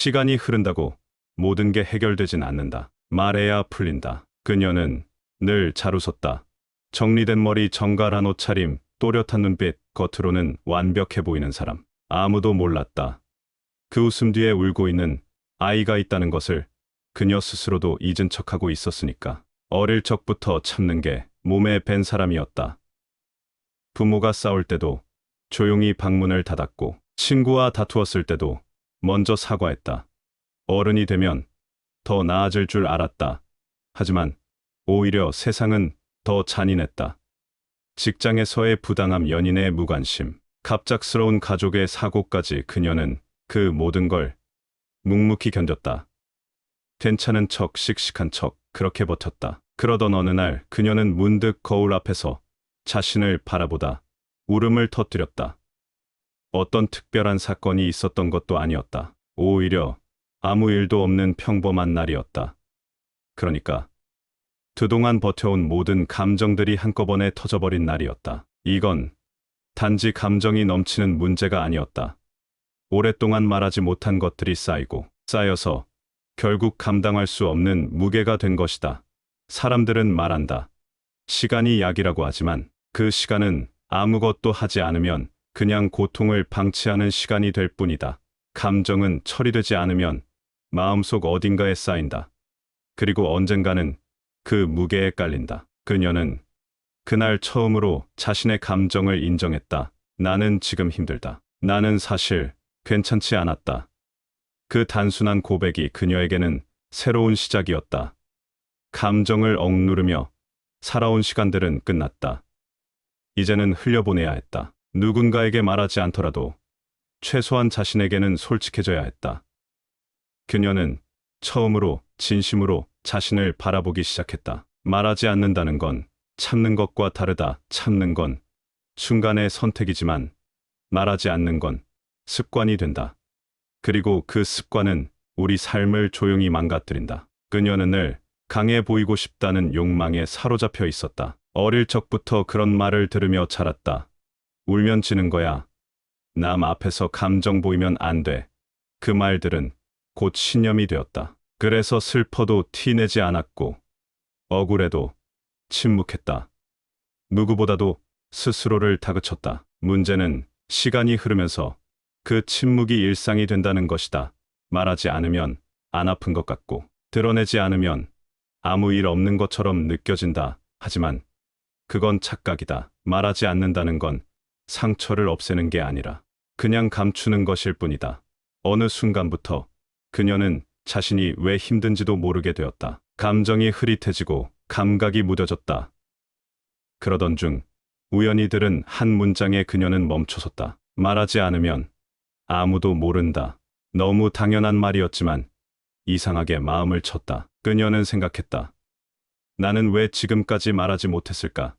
시간이 흐른다고 모든 게 해결되진 않는다. 말해야 풀린다. 그녀는 늘 잘 웃었다. 정리된 머리, 정갈한 옷차림, 또렷한 눈빛, 겉으로는 완벽해 보이는 사람. 아무도 몰랐다. 그 웃음 뒤에 울고 있는 아이가 있다는 것을. 그녀 스스로도 잊은 척하고 있었으니까. 어릴 적부터 참는 게 몸에 밴 사람이었다. 부모가 싸울 때도 조용히 방문을 닫았고, 친구와 다투었을 때도 먼저 사과했다. 어른이 되면 더 나아질 줄 알았다. 하지만 오히려 세상은 더 잔인했다. 직장에서의 부당함, 연인의 무관심, 갑작스러운 가족의 사고까지. 그녀는 그 모든 걸 묵묵히 견뎠다. 괜찮은 척, 씩씩한 척, 그렇게 버텼다. 그러던 어느 날 그녀는 문득 거울 앞에서 자신을 바라보다 울음을 터뜨렸다. 어떤 특별한 사건이 있었던 것도 아니었다. 오히려 아무 일도 없는 평범한 날이었다. 그러니까 그동안 버텨온 모든 감정들이 한꺼번에 터져버린 날이었다. 이건 단지 감정이 넘치는 문제가 아니었다. 오랫동안 말하지 못한 것들이 쌓여서 결국 감당할 수 없는 무게가 된 것이다. 사람들은 말한다. 시간이 약이라고 하지만 그 시간은 아무것도 하지 않으면 그냥 고통을 방치하는 시간이 될 뿐이다. 감정은 처리되지 않으면 마음속 어딘가에 쌓인다. 그리고 언젠가는 그 무게에 깔린다. 그녀는 그날 처음으로 자신의 감정을 인정했다. 나는 지금 힘들다. 나는 사실 괜찮지 않았다. 그 단순한 고백이 그녀에게는 새로운 시작이었다. 감정을 억누르며 살아온 시간들은 끝났다. 이제는 흘려보내야 했다. 누군가에게 말하지 않더라도 최소한 자신에게는 솔직해져야 했다. 그녀는 처음으로 진심으로 자신을 바라보기 시작했다. 말하지 않는다는 건 참는 것과 다르다. 참는 건 순간의 선택이지만 말하지 않는 건 습관이 된다. 그리고 그 습관은 우리 삶을 조용히 망가뜨린다. 그녀는 늘 강해 보이고 싶다는 욕망에 사로잡혀 있었다. 어릴 적부터 그런 말을 들으며 자랐다. 울면 지는 거야. 남 앞에서 감정 보이면 안 돼. 그 말들은 곧 신념이 되었다. 그래서 슬퍼도 티내지 않았고, 억울해도 침묵했다. 누구보다도 스스로를 다그쳤다. 문제는 시간이 흐르면서 그 침묵이 일상이 된다는 것이다. 말하지 않으면 안 아픈 것 같고, 드러내지 않으면 아무 일 없는 것처럼 느껴진다. 하지만 그건 착각이다. 말하지 않는다는 건 상처를 없애는 게 아니라 그냥 감추는 것일 뿐이다. 어느 순간부터 그녀는 자신이 왜 힘든지도 모르게 되었다. 감정이 흐릿해지고 감각이 무뎌졌다. 그러던 중 우연히 들은 한 문장에 그녀는 멈춰섰다. 말하지 않으면 아무도 모른다. 너무 당연한 말이었지만 이상하게 마음을 쳤다. 그녀는 생각했다. 나는 왜 지금까지 말하지 못했을까?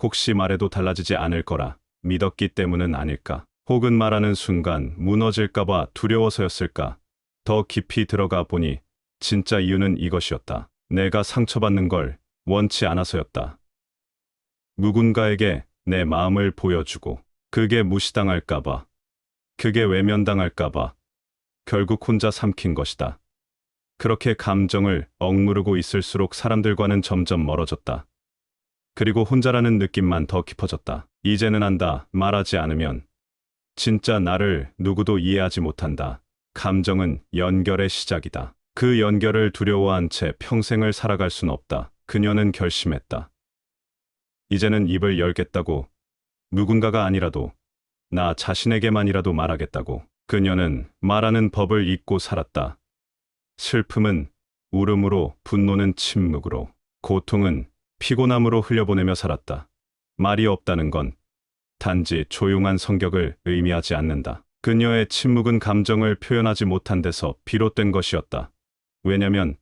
혹시 말해도 달라지지 않을 거라 믿었기 때문은 아닐까? 혹은 말하는 순간 무너질까봐 두려워서였을까? 더 깊이 들어가 보니 진짜 이유는 이것이었다. 내가 상처받는 걸 원치 않아서였다. 누군가에게 내 마음을 보여주고 그게 무시당할까봐, 그게 외면당할까봐 결국 혼자 삼킨 것이다. 그렇게 감정을 억누르고 있을수록 사람들과는 점점 멀어졌다. 그리고 혼자라는 느낌만 더 깊어졌다. 이제는 안다. 말하지 않으면 진짜 나를 누구도 이해하지 못한다. 감정은 연결의 시작이다. 그 연결을 두려워한 채 평생을 살아갈 순 없다. 그녀는 결심했다. 이제는 입을 열겠다고. 누군가가 아니라도 나 자신에게만이라도 말하겠다고. 그녀는 말하는 법을 잊고 살았다. 슬픔은 울음으로, 분노는 침묵으로, 고통은 피곤함으로 흘려보내며 살았다. 말이 없다는 건 단지 조용한 성격을 의미하지 않는다. 그녀의 침묵은 감정을 표현하지 못한 데서 비롯된 것이었다. 왜냐면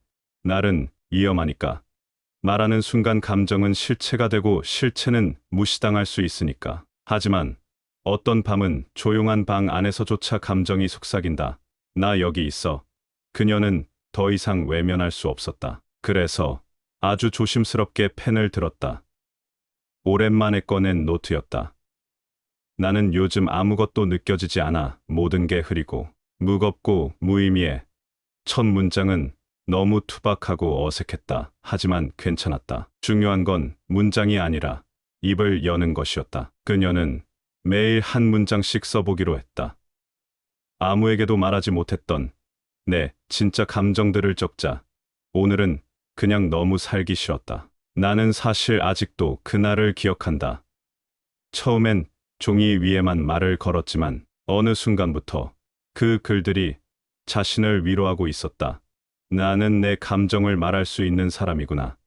날은 위험하니까. 말하는 순간 감정은 실체가 되고 실체는 무시당할 수 있으니까. 하지만 어떤 밤은 조용한 방 안에서조차 감정이 속삭인다. 나 여기 있어. 그녀는 더 이상 외면할 수 없었다. 그래서 아주 조심스럽게 펜을 들었다. 오랜만에 꺼낸 노트였다. 나는 요즘 아무것도 느껴지지 않아. 모든 게 흐리고 무겁고 무의미해. 첫 문장은 너무 투박하고 어색했다. 하지만 괜찮았다. 중요한 건 문장이 아니라 입을 여는 것이었다. 그녀는 매일 한 문장씩 써보기로 했다. 아무에게도 말하지 못했던 내 진짜 감정들을 적자. 오늘은 그냥 너무 살기 싫었다. 나는 사실 아직도 그날을 기억한다. 처음엔 종이 위에만 말을 걸었지만 어느 순간부터 그 글들이 자신을 위로하고 있었다. 나는 내 감정을 말할 수 있는 사람이구나.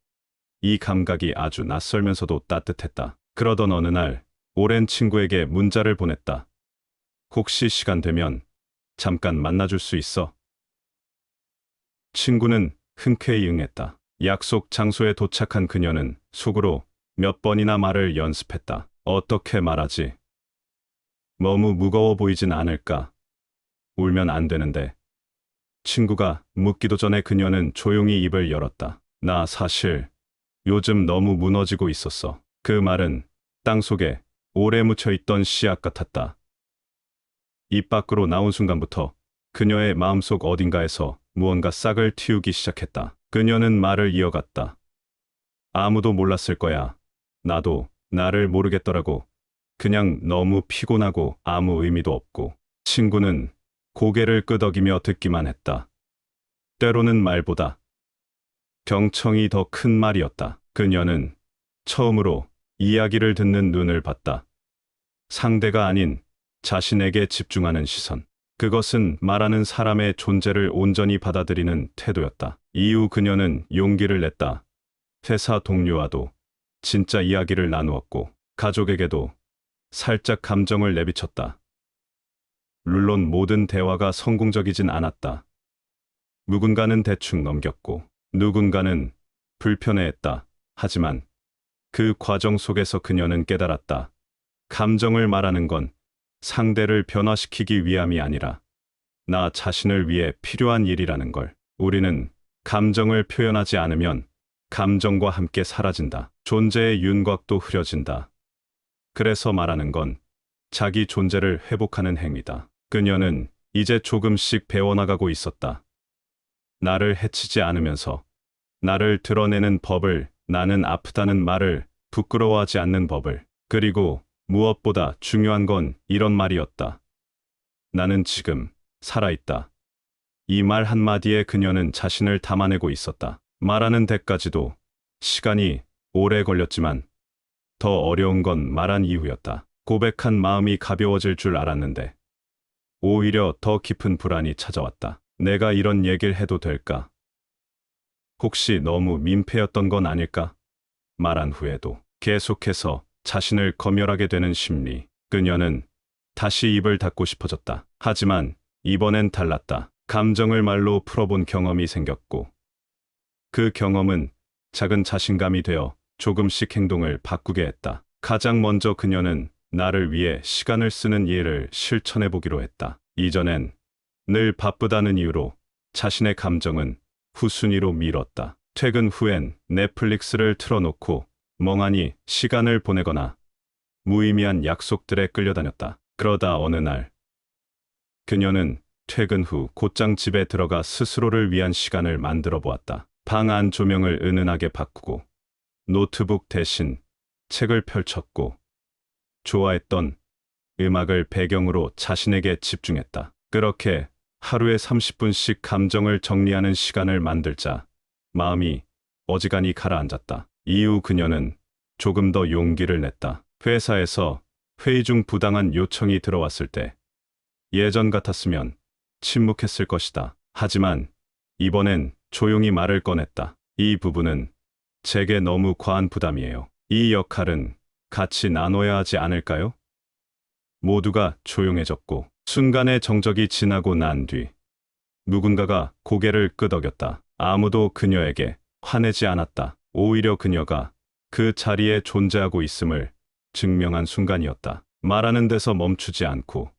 이 감각이 아주 낯설면서도 따뜻했다. 그러던 어느 날 오랜 친구에게 문자를 보냈다. 혹시 시간 되면 잠깐 만나줄 수 있어? 친구는 흔쾌히 응했다. 약속 장소에 도착한 그녀는 속으로 몇 번이나 말을 연습했다. 어떻게 말하지? 너무 무거워 보이진 않을까? 울면 안 되는데. 친구가 묻기도 전에 그녀는 조용히 입을 열었다. 나 사실 요즘 너무 무너지고 있었어. 그 말은 땅속에 오래 묻혀있던 씨앗 같았다. 입 밖으로 나온 순간부터 그녀의 마음속 어딘가에서 무언가 싹을 틔우기 시작했다. 그녀는 말을 이어갔다. 아무도 몰랐을 거야. 나도 나를 모르겠더라고. 그냥 너무 피곤하고 아무 의미도 없고. 친구는 고개를 끄덕이며 듣기만 했다. 때로는 말보다 경청이 더 큰 말이었다. 그녀는 처음으로 이야기를 듣는 눈을 봤다. 상대가 아닌 자신에게 집중하는 시선. 그것은 말하는 사람의 존재를 온전히 받아들이는 태도였다. 이후 그녀는 용기를 냈다. 회사 동료와도 진짜 이야기를 나누었고, 가족에게도 살짝 감정을 내비쳤다. 물론 모든 대화가 성공적이진 않았다. 누군가는 대충 넘겼고, 누군가는 불편해했다. 하지만 그 과정 속에서 그녀는 깨달았다. 감정을 말하는 건 상대를 변화시키기 위함이 아니라 나 자신을 위해 필요한 일이라는 걸. 우리는 감정을 표현하지 않으면 감정과 함께 사라진다. 존재의 윤곽도 흐려진다. 그래서 말하는 건 자기 존재를 회복하는 행위다. 그녀는 이제 조금씩 배워나가고 있었다. 나를 해치지 않으면서 나를 드러내는 법을, 나는 아프다는 말을 부끄러워하지 않는 법을. 그리고 무엇보다 중요한 건 이런 말이었다. 나는 지금 살아있다. 이 말 한마디에 그녀는 자신을 담아내고 있었다. 말하는 데까지도 시간이 오래 걸렸지만 더 어려운 건 말한 이후였다. 고백한 마음이 가벼워질 줄 알았는데 오히려 더 깊은 불안이 찾아왔다. 내가 이런 얘기를 해도 될까? 혹시 너무 민폐였던 건 아닐까? 말한 후에도 계속해서 자신을 검열하게 되는 심리. 그녀는 다시 입을 닫고 싶어졌다. 하지만 이번엔 달랐다. 감정을 말로 풀어본 경험이 생겼고, 그 경험은 작은 자신감이 되어 조금씩 행동을 바꾸게 했다. 가장 먼저 그녀는 나를 위해 시간을 쓰는 일을 실천해 보기로 했다. 이전엔 늘 바쁘다는 이유로 자신의 감정은 후순위로 미뤘다. 퇴근 후엔 넷플릭스를 틀어놓고 멍하니 시간을 보내거나 무의미한 약속들에 끌려다녔다. 그러다 어느 날 그녀는 퇴근 후 곧장 집에 들어가 스스로를 위한 시간을 만들어 보았다. 방 안 조명을 은은하게 바꾸고 노트북 대신 책을 펼쳤고 좋아했던 음악을 배경으로 자신에게 집중했다. 그렇게 하루에 30분씩 감정을 정리하는 시간을 만들자 마음이 어지간히 가라앉았다. 이후 그녀는 조금 더 용기를 냈다. 회사에서 회의 중 부당한 요청이 들어왔을 때 예전 같았으면 침묵했을 것이다. 하지만 이번엔 조용히 말을 꺼냈다. 이 부분은 제게 너무 과한 부담이에요. 이 역할은 같이 나눠야 하지 않을까요? 모두가 조용해졌고 순간의 정적이 지나고 난 뒤 누군가가 고개를 끄덕였다. 아무도 그녀에게 화내지 않았다. 오히려 그녀가 그 자리에 존재하고 있음을 증명한 순간이었다. 말하는 데서 멈추지 않고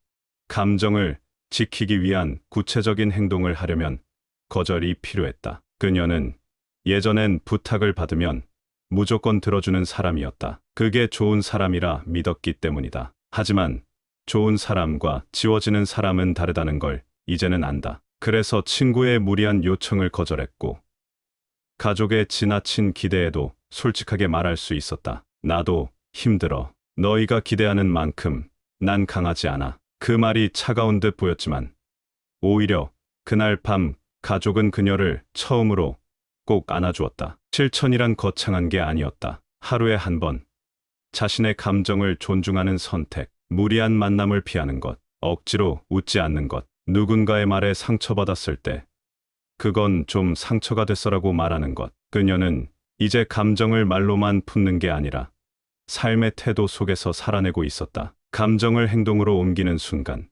감정을 지키기 위한 구체적인 행동을 하려면 거절이 필요했다. 그녀는 예전엔 부탁을 받으면 무조건 들어주는 사람이었다. 그게 좋은 사람이라 믿었기 때문이다. 하지만 좋은 사람과 지워지는 사람은 다르다는 걸 이제는 안다. 그래서 친구의 무리한 요청을 거절했고, 가족의 지나친 기대에도 솔직하게 말할 수 있었다. 나도 힘들어. 너희가 기대하는 만큼 난 강하지 않아. 그 말이 차가운 듯 보였지만, 오히려 그날 밤 가족은 그녀를 처음으로 꼭 안아주었다. 실천이란 거창한 게 아니었다. 하루에 한 번, 자신의 감정을 존중하는 선택, 무리한 만남을 피하는 것, 억지로 웃지 않는 것, 누군가의 말에 상처받았을 때, 그건 좀 상처가 됐어라고 말하는 것. 그녀는 이제 감정을 말로만 푸는 게 아니라 삶의 태도 속에서 살아내고 있었다. 감정을 행동으로 옮기는 순간,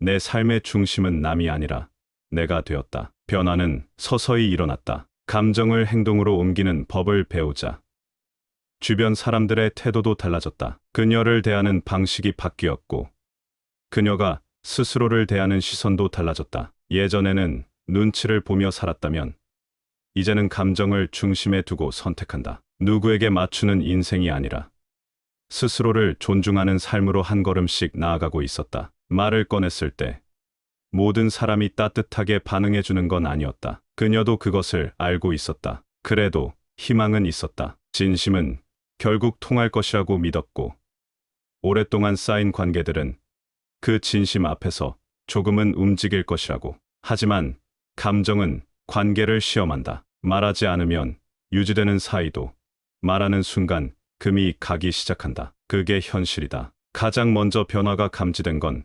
내 삶의 중심은 남이 아니라 내가 되었다. 변화는 서서히 일어났다. 감정을 행동으로 옮기는 법을 배우자 주변 사람들의 태도도 달라졌다. 그녀를 대하는 방식이 바뀌었고, 그녀가 스스로를 대하는 시선도 달라졌다. 예전에는 눈치를 보며 살았다면, 이제는 감정을 중심에 두고 선택한다. 누구에게 맞추는 인생이 아니라 스스로를 존중하는 삶으로 한 걸음씩 나아가고 있었다. 말을 꺼냈을 때 모든 사람이 따뜻하게 반응해 주는 건 아니었다. 그녀도 그것을 알고 있었다. 그래도 희망은 있었다. 진심은 결국 통할 것이라고 믿었고, 오랫동안 쌓인 관계들은 그 진심 앞에서 조금은 움직일 것이라고. 하지만 감정은 관계를 시험한다. 말하지 않으면 유지되는 사이도 말하는 순간 금이 가기 시작한다. 그게 현실이다. 가장 먼저 변화가 감지된 건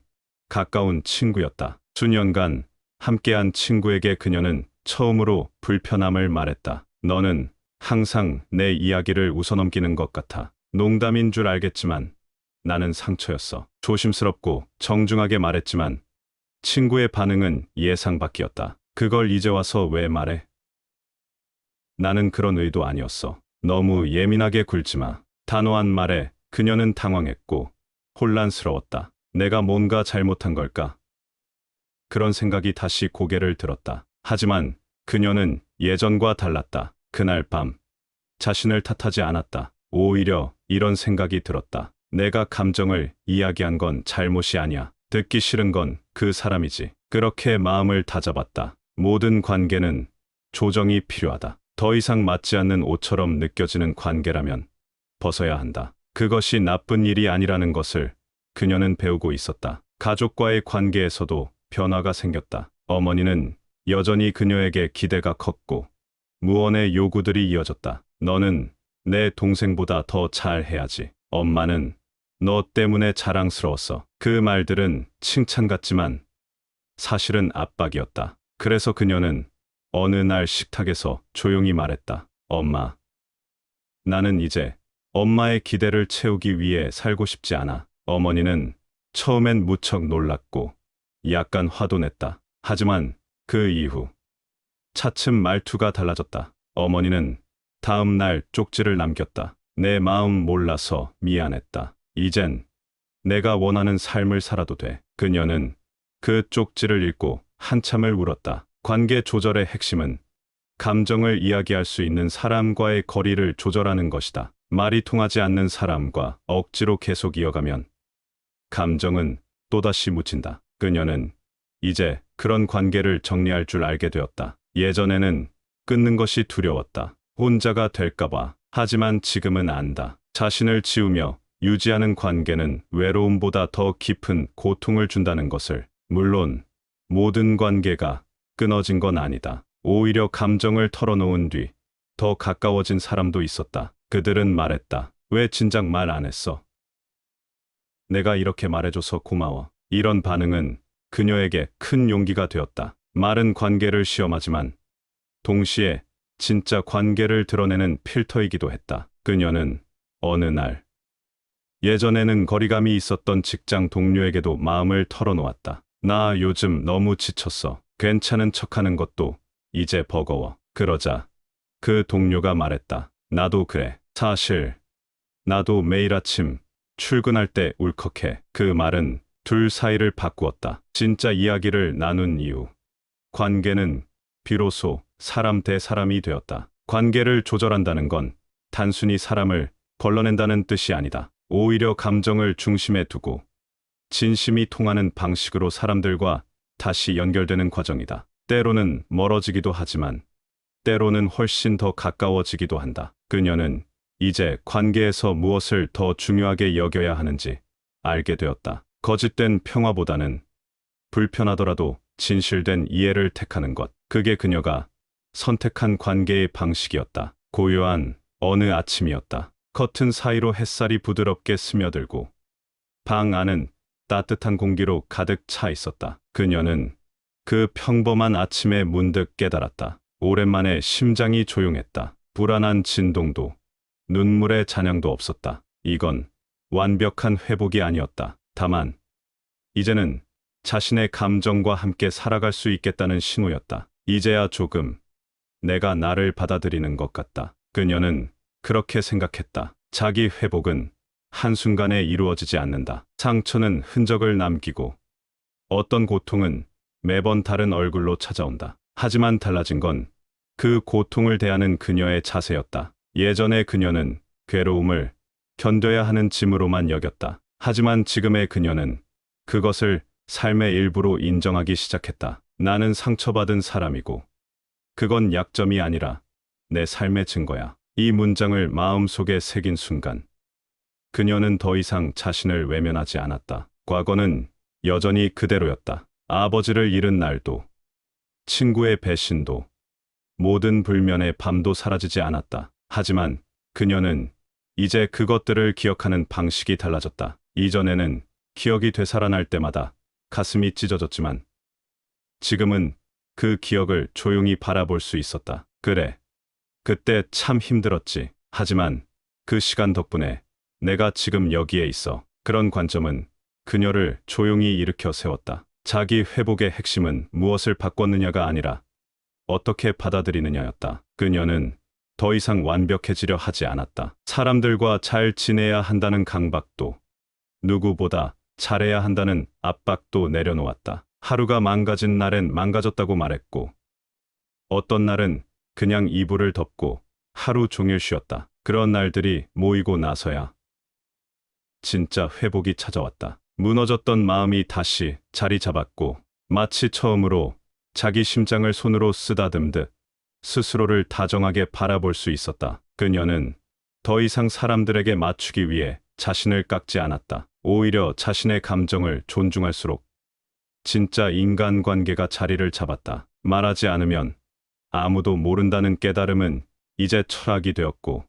가까운 친구였다. 수년간 함께한 친구에게 그녀는 처음으로 불편함을 말했다. 너는 항상 내 이야기를 웃어넘기는 것 같아. 농담인 줄 알겠지만 나는 상처였어. 조심스럽고 정중하게 말했지만 친구의 반응은 예상 밖이었다. 그걸 이제 와서 왜 말해? 나는 그런 의도 아니었어. 너무 예민하게 굴지 마. 단호한 말에 그녀는 당황했고 혼란스러웠다. 내가 뭔가 잘못한 걸까? 그런 생각이 다시 고개를 들었다. 하지만 그녀는 예전과 달랐다. 그날 밤 자신을 탓하지 않았다. 오히려 이런 생각이 들었다. 내가 감정을 이야기한 건 잘못이 아니야. 듣기 싫은 건 그 사람이지. 그렇게 마음을 다잡았다. 모든 관계는 조정이 필요하다. 더 이상 맞지 않는 옷처럼 느껴지는 관계라면 벗어야 한다. 그것이 나쁜 일이 아니라는 것을 그녀는 배우고 있었다. 가족과의 관계에서도 변화가 생겼다. 어머니는 여전히 그녀에게 기대가 컸고 무언의 요구들이 이어졌다. 너는 내 동생보다 더 잘해야지. 엄마는 너 때문에 자랑스러웠어. 그 말들은 칭찬 같지만 사실은 압박이었다. 그래서 그녀는 어느 날 식탁에서 조용히 말했다. 엄마, 나는 이제 엄마의 기대를 채우기 위해 살고 싶지 않아. 어머니는 처음엔 무척 놀랐고 약간 화도 냈다. 하지만 그 이후 차츰 말투가 달라졌다. 어머니는 다음 날 쪽지를 남겼다. 내 마음 몰라서 미안했다. 이젠 내가 원하는 삶을 살아도 돼. 그녀는 그 쪽지를 읽고 한참을 울었다. 관계 조절의 핵심은 감정을 이야기할 수 있는 사람과의 거리를 조절하는 것이다. 말이 통하지 않는 사람과 억지로 계속 이어가면 감정은 또다시 묻힌다. 그녀는 이제 그런 관계를 정리할 줄 알게 되었다. 예전에는 끊는 것이 두려웠다. 혼자가 될까봐. 하지만 지금은 안다. 자신을 지우며 유지하는 관계는 외로움보다 더 깊은 고통을 준다는 것을. 물론 모든 관계가 끊어진 건 아니다. 오히려 감정을 털어놓은 뒤 더 가까워진 사람도 있었다. 그들은 말했다. 왜 진작 말 안 했어? 내가 이렇게 말해줘서 고마워. 이런 반응은 그녀에게 큰 용기가 되었다. 말은 관계를 시험하지만 동시에 진짜 관계를 드러내는 필터이기도 했다. 그녀는 어느 날 예전에는 거리감이 있었던 직장 동료에게도 마음을 털어놓았다. 나 요즘 너무 지쳤어. 괜찮은 척하는 것도 이제 버거워. 그러자 그 동료가 말했다. 나도 그래. 사실 나도 매일 아침 출근할 때 울컥해. 그 말은 둘 사이를 바꾸었다. 진짜 이야기를 나눈 이후 관계는 비로소 사람 대 사람이 되었다. 관계를 조절한다는 건 단순히 사람을 걸러낸다는 뜻이 아니다. 오히려 감정을 중심에 두고 진심이 통하는 방식으로 사람들과 다시 연결되는 과정이다. 때로는 멀어지기도 하지만 때로는 훨씬 더 가까워지기도 한다. 그녀는 이제 관계에서 무엇을 더 중요하게 여겨야 하는지 알게 되었다. 거짓된 평화보다는 불편하더라도 진실된 이해를 택하는 것. 그게 그녀가 선택한 관계의 방식이었다. 고요한 어느 아침이었다. 커튼 사이로 햇살이 부드럽게 스며들고 방 안은 따뜻한 공기로 가득 차 있었다. 그녀는 그 평범한 아침에 문득 깨달았다. 오랜만에 심장이 조용했다. 불안한 진동도 눈물의 잔향도 없었다. 이건 완벽한 회복이 아니었다. 다만 이제는 자신의 감정과 함께 살아갈 수 있겠다는 신호였다. 이제야 조금 내가 나를 받아들이는 것 같다. 그녀는 그렇게 생각했다. 자기 회복은 한순간에 이루어지지 않는다. 상처는 흔적을 남기고 어떤 고통은 매번 다른 얼굴로 찾아온다. 하지만 달라진 건 그 고통을 대하는 그녀의 자세였다. 예전에 그녀는 괴로움을 견뎌야 하는 짐으로만 여겼다. 하지만 지금의 그녀는 그것을 삶의 일부로 인정하기 시작했다. 나는 상처받은 사람이고 그건 약점이 아니라 내 삶의 증거야. 이 문장을 마음속에 새긴 순간 그녀는 더 이상 자신을 외면하지 않았다. 과거는 여전히 그대로였다. 아버지를 잃은 날도, 친구의 배신도, 모든 불면의 밤도 사라지지 않았다. 하지만 그녀는 이제 그것들을 기억하는 방식이 달라졌다. 이전에는 기억이 되살아날 때마다 가슴이 찢어졌지만 지금은 그 기억을 조용히 바라볼 수 있었다. 그래, 그때 참 힘들었지. 하지만 그 시간 덕분에 내가 지금 여기에 있어. 그런 관점은 그녀를 조용히 일으켜 세웠다. 자기 회복의 핵심은 무엇을 바꿨느냐가 아니라 어떻게 받아들이느냐였다. 그녀는 더 이상 완벽해지려 하지 않았다. 사람들과 잘 지내야 한다는 강박도, 누구보다 잘해야 한다는 압박도 내려놓았다. 하루가 망가진 날엔 망가졌다고 말했고, 어떤 날은 그냥 이불을 덮고 하루 종일 쉬었다. 그런 날들이 모이고 나서야 진짜 회복이 찾아왔다. 무너졌던 마음이 다시 자리 잡았고, 마치 처음으로 자기 심장을 손으로 쓰다듬듯 스스로를 다정하게 바라볼 수 있었다. 그녀는 더 이상 사람들에게 맞추기 위해 자신을 깎지 않았다. 오히려 자신의 감정을 존중할수록 진짜 인간관계가 자리를 잡았다. 말하지 않으면 아무도 모른다는 깨달음은 이제 철학이 되었고,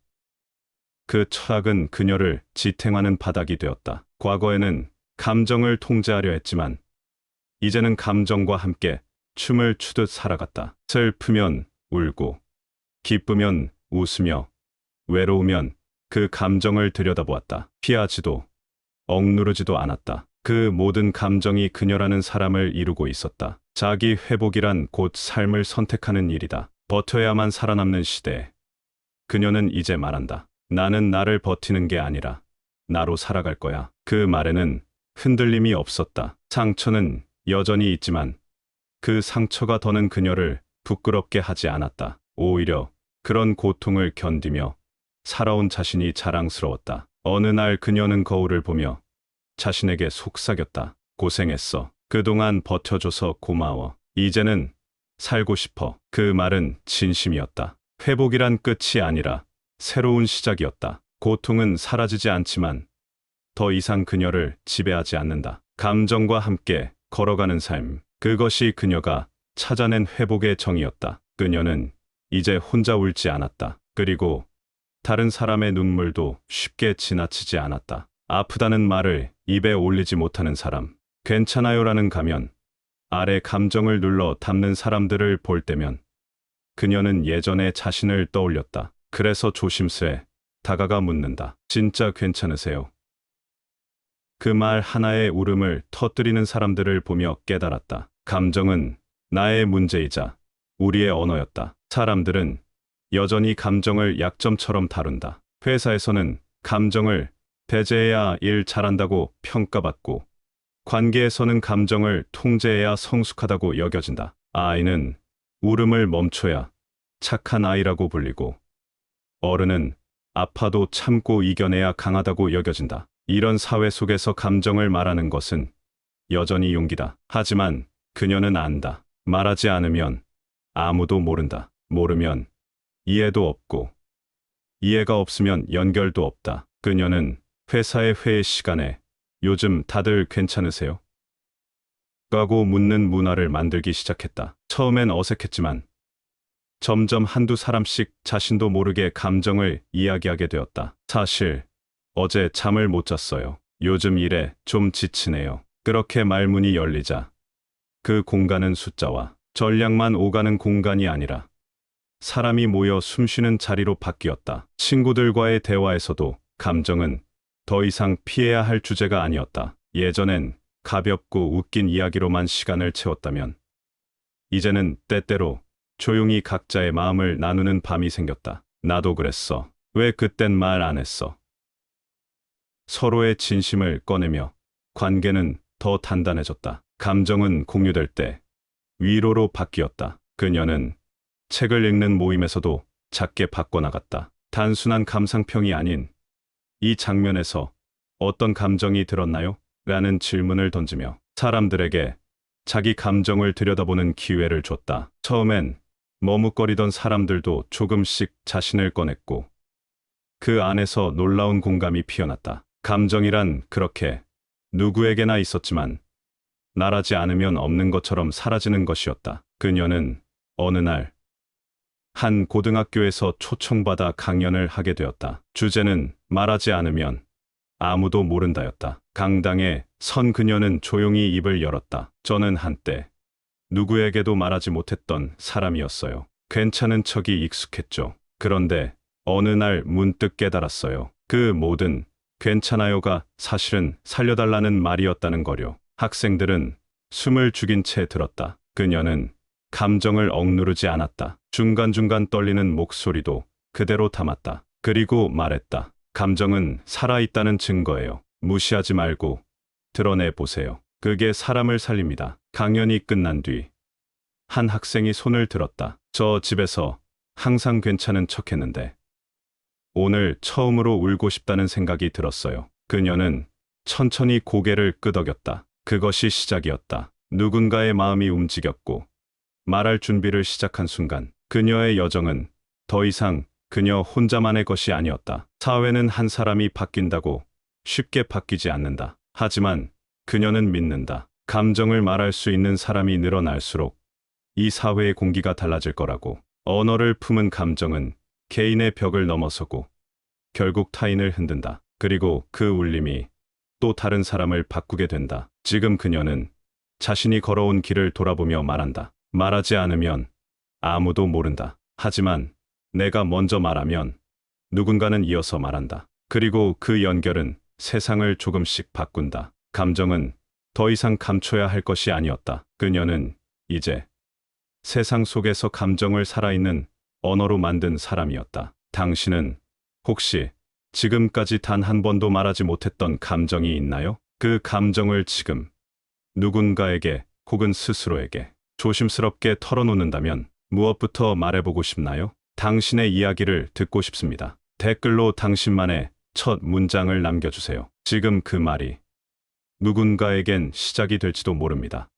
그 철학은 그녀를 지탱하는 바닥이 되었다. 과거에는 감정을 통제하려 했지만 이제는 감정과 함께 춤을 추듯 살아갔다. 슬프면 울고, 기쁘면 웃으며, 외로우면 그 감정을 들여다보았다. 피하지도 억누르지도 않았다. 그 모든 감정이 그녀라는 사람을 이루고 있었다. 자기 회복이란 곧 삶을 선택하는 일이다. 버텨야만 살아남는 시대에 그녀는 이제 말한다. 나는 나를 버티는 게 아니라 나로 살아갈 거야. 그 말에는 흔들림이 없었다. 상처는 여전히 있지만 그 상처가 더는 그녀를 부끄럽게 하지 않았다. 오히려 그런 고통을 견디며 살아온 자신이 자랑스러웠다. 어느 날 그녀는 거울을 보며 자신에게 속삭였다. 고생했어. 그동안 버텨줘서 고마워. 이제는 살고 싶어. 그 말은 진심이었다. 회복이란 끝이 아니라 새로운 시작이었다. 고통은 사라지지 않지만 더 이상 그녀를 지배하지 않는다. 감정과 함께 걸어가는 삶. 그것이 그녀가 찾아낸 회복의 정의였다. 그녀는 이제 혼자 울지 않았다. 그리고 다른 사람의 눈물도 쉽게 지나치지 않았다. 아프다는 말을 입에 올리지 못하는 사람, 괜찮아요라는 가면 아래 감정을 눌러 담는 사람들을 볼 때면 그녀는 예전의 자신을 떠올렸다. 그래서 조심스레 다가가 묻는다. 진짜 괜찮으세요? 그 말 하나의 울음을 터뜨리는 사람들을 보며 깨달았다. 감정은 나의 문제이자 우리의 언어였다. 사람들은 여전히 감정을 약점처럼 다룬다. 회사에서는 감정을 배제해야 일 잘한다고 평가받고, 관계에서는 감정을 통제해야 성숙하다고 여겨진다. 아이는 울음을 멈춰야 착한 아이라고 불리고, 어른은 아파도 참고 이겨내야 강하다고 여겨진다. 이런 사회 속에서 감정을 말하는 것은 여전히 용기다. 하지만 그녀는 안다. 말하지 않으면 아무도 모른다. 모르면 이해도 없고, 이해가 없으면 연결도 없다. 그녀는 회사의 회의 시간에 요즘 다들 괜찮으세요? 라고 묻는 문화를 만들기 시작했다. 처음엔 어색했지만 점점 한두 사람씩 자신도 모르게 감정을 이야기하게 되었다. 사실 어제 잠을 못 잤어요. 요즘 일에 좀 지치네요. 그렇게 말문이 열리자 그 공간은 숫자와 전략만 오가는 공간이 아니라 사람이 모여 숨쉬는 자리로 바뀌었다. 친구들과의 대화에서도 감정은 더 이상 피해야 할 주제가 아니었다. 예전엔 가볍고 웃긴 이야기로만 시간을 채웠다면 이제는 때때로 조용히 각자의 마음을 나누는 밤이 생겼다. 나도 그랬어. 왜 그땐 말 안 했어? 서로의 진심을 꺼내며 관계는 더 단단해졌다. 감정은 공유될 때 위로로 바뀌었다. 그녀는 책을 읽는 모임에서도 작게 바꿔나갔다. 단순한 감상평이 아닌 이 장면에서 어떤 감정이 들었나요? 라는 질문을 던지며 사람들에게 자기 감정을 들여다보는 기회를 줬다. 처음엔 머뭇거리던 사람들도 조금씩 자신을 꺼냈고 그 안에서 놀라운 공감이 피어났다. 감정이란 그렇게 누구에게나 있었지만 말하지 않으면 없는 것처럼 사라지는 것이었다. 그녀는 어느 날 한 고등학교에서 초청받아 강연을 하게 되었다. 주제는 말하지 않으면 아무도 모른다였다. 강당에 선 그녀는 조용히 입을 열었다. 저는 한때 누구에게도 말하지 못했던 사람이었어요. 괜찮은 척이 익숙했죠. 그런데 어느 날 문득 깨달았어요. 그 모든 괜찮아요가 사실은 살려달라는 말이었다는 거요. 학생들은 숨을 죽인 채 들었다. 그녀는 감정을 억누르지 않았다. 중간중간 떨리는 목소리도 그대로 담았다. 그리고 말했다. 감정은 살아있다는 증거예요. 무시하지 말고 드러내 보세요. 그게 사람을 살립니다. 강연이 끝난 뒤 한 학생이 손을 들었다. 저 집에서 항상 괜찮은 척했는데 오늘 처음으로 울고 싶다는 생각이 들었어요. 그녀는 천천히 고개를 끄덕였다. 그것이 시작이었다. 누군가의 마음이 움직였고 말할 준비를 시작한 순간 그녀의 여정은 더 이상 그녀 혼자만의 것이 아니었다. 사회는 한 사람이 바뀐다고 쉽게 바뀌지 않는다. 하지만 그녀는 믿는다. 감정을 말할 수 있는 사람이 늘어날수록 이 사회의 공기가 달라질 거라고. 언어를 품은 감정은 개인의 벽을 넘어서고 결국 타인을 흔든다. 그리고 그 울림이 또 다른 사람을 바꾸게 된다. 지금 그녀는 자신이 걸어온 길을 돌아보며 말한다. 말하지 않으면 아무도 모른다. 하지만 내가 먼저 말하면 누군가는 이어서 말한다. 그리고 그 연결은 세상을 조금씩 바꾼다. 감정은 더 이상 감춰야 할 것이 아니었다. 그녀는 이제 세상 속에서 감정을 살아있는 언어로 만든 사람이었다. 당신은 혹시 지금까지 단 한 번도 말하지 못했던 감정이 있나요? 그 감정을 지금 누군가에게 혹은 스스로에게 조심스럽게 털어놓는다면 무엇부터 말해보고 싶나요? 당신의 이야기를 듣고 싶습니다. 댓글로 당신만의 첫 문장을 남겨주세요. 지금 그 말이 누군가에겐 시작이 될지도 모릅니다.